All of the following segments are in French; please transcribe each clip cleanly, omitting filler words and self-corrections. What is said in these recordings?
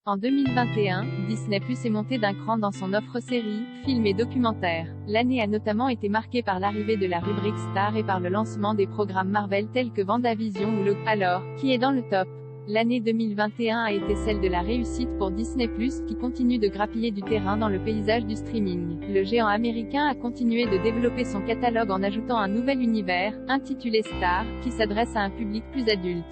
En 2021, Disney+ est monté d'un cran dans son offre séries, films et documentaires. L'année a notamment été marquée par l'arrivée de la rubrique Star et par le lancement des programmes Marvel tels que WandaVision ou Loki. Alors, qui est dans le top? L'année 2021 a été celle de la réussite pour Disney+, qui continue de grappiller du terrain dans le paysage du streaming. Le géant américain a continué de développer son catalogue en ajoutant un nouvel univers, intitulé Star, qui s'adresse à un public plus adulte.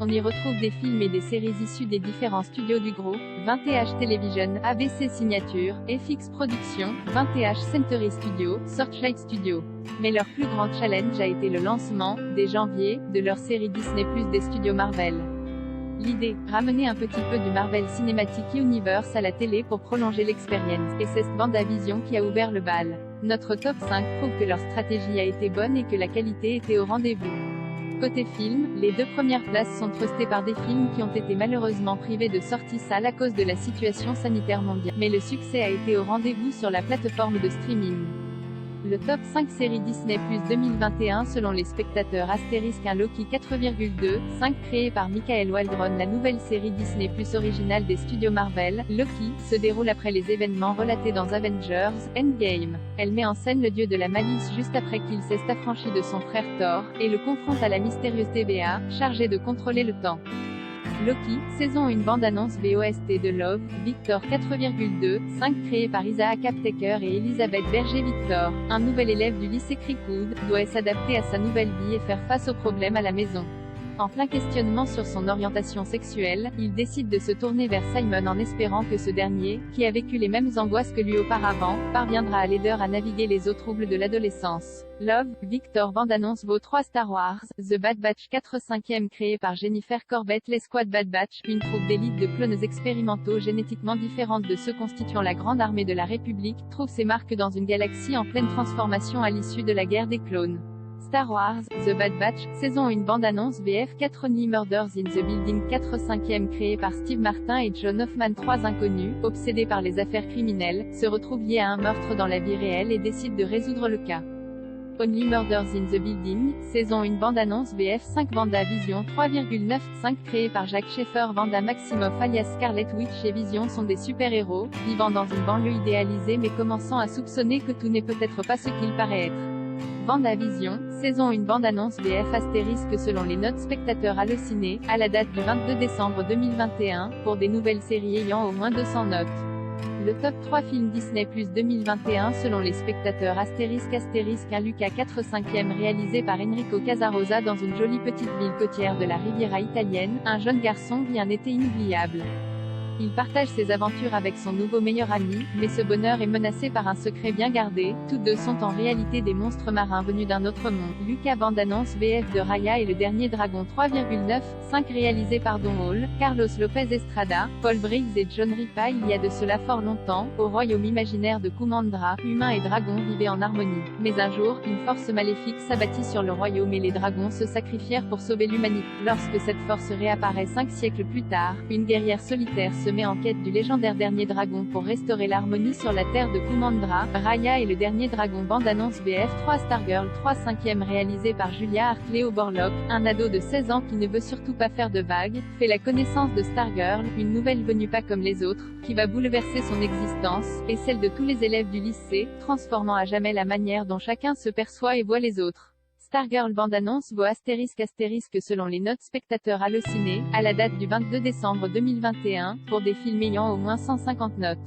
On y retrouve des films et des séries issus des différents studios du groupe, 20th Television, ABC Signature, FX Productions, 20th Century Studios, Searchlight Studios. Mais leur plus grand challenge a été le lancement, dès janvier, de leur série Disney+ des studios Marvel. L'idée, ramener un petit peu du Marvel Cinematic Universe à la télé pour prolonger l'expérience, et c'est WandaVision qui a ouvert le bal. Notre top 5 prouve que leur stratégie a été bonne et que la qualité était au rendez-vous. Côté film, les deux premières places sont trustées par des films qui ont été malheureusement privés de sorties salles à cause de la situation sanitaire mondiale. Mais le succès a été au rendez-vous sur la plateforme de streaming. Le top 5 série Disney+ 2021 selon les spectateurs * un Loki 4,2/5 créé par Michael Waldron. La nouvelle série Disney+ originale des studios Marvel, Loki, se déroule après les événements relatés dans Avengers Endgame. Elle met en scène le dieu de la malice juste après qu'il s'est affranchi de son frère Thor, et le confronte à la mystérieuse TVA, chargée de contrôler le temps. Loki, saison 1 bande-annonce VOST de Love, Victor 4,2/5 créé par Isaac Aptaker et Elisabeth Berger-Victor, un nouvel élève du lycée Creekwood, doit s'adapter à sa nouvelle vie et faire face aux problèmes à la maison. En plein questionnement sur son orientation sexuelle, il décide de se tourner vers Simon en espérant que ce dernier, qui a vécu les mêmes angoisses que lui auparavant, parviendra à l'aider à naviguer les eaux troubles de l'adolescence. Love, Victor bande-annonce vaut 3 Star Wars, The Bad Batch 4/5 créé par Jennifer Corbett. L'escouade Bad Batch, une troupe d'élite de clones expérimentaux génétiquement différentes de ceux constituant la Grande Armée de la République, trouve ses marques dans une galaxie en pleine transformation à l'issue de la guerre des clones. Star Wars, The Bad Batch, saison 1 bande-annonce VF 4 Only Murders in the Building 4/5 créé par Steve Martin et John Hoffman. 3 inconnus, obsédés par les affaires criminelles, se retrouvent liés à un meurtre dans la vie réelle et décident de résoudre le cas. Only Murders in the Building, saison 1 bande-annonce VF 5 WandaVision 3,9/5 créé par Jacques Schaeffer. Wanda Maximoff alias Scarlet Witch et Vision sont des super-héros, vivant dans une banlieue idéalisée mais commençant à soupçonner que tout n'est peut-être pas ce qu'il paraît être. WandaVision, saison 1 bande-annonce VF * selon les notes spectateurs Allociné, à la date du 22 décembre 2021, pour des nouvelles séries ayant au moins 200 notes. Le top 3 films Disney+ 2021 selon les spectateurs * un Luca 4/5 réalisé par Enrico Casarosa. Dans une jolie petite ville côtière de la Riviera italienne, un jeune garçon vit un été inoubliable. Il partage ses aventures avec son nouveau meilleur ami, mais ce bonheur est menacé par un secret bien gardé. Tous deux sont en réalité des monstres marins venus d'un autre monde. Luca bande-annonce VF de Raya et le dernier dragon 3,9/5 réalisé par Don Hall, Carlos Lopez Estrada, Paul Briggs et John Ripa. Il y a de cela fort longtemps, au royaume imaginaire de Kumandra, humains et dragons vivaient en harmonie. Mais un jour, une force maléfique s'abattit sur le royaume et les dragons se sacrifièrent pour sauver l'humanité. Lorsque cette force réapparaît 5 siècles plus tard, une guerrière solitaire se met en quête du légendaire dernier dragon pour restaurer l'harmonie sur la terre de Kumandra. Raya et le dernier dragon bande-annonce VF 3 Stargirl 3/5 réalisé par Julia Hartley Borlock, un ado de 16 ans qui ne veut surtout pas faire de vagues, fait la connaissance de Stargirl, une nouvelle venue pas comme les autres, qui va bouleverser son existence, et celle de tous les élèves du lycée, transformant à jamais la manière dont chacun se perçoit et voit les autres. Stargirl bande-annonce vaut * selon les notes spectateurs Allociné, à la date du 22 décembre 2021, pour des films ayant au moins 150 notes.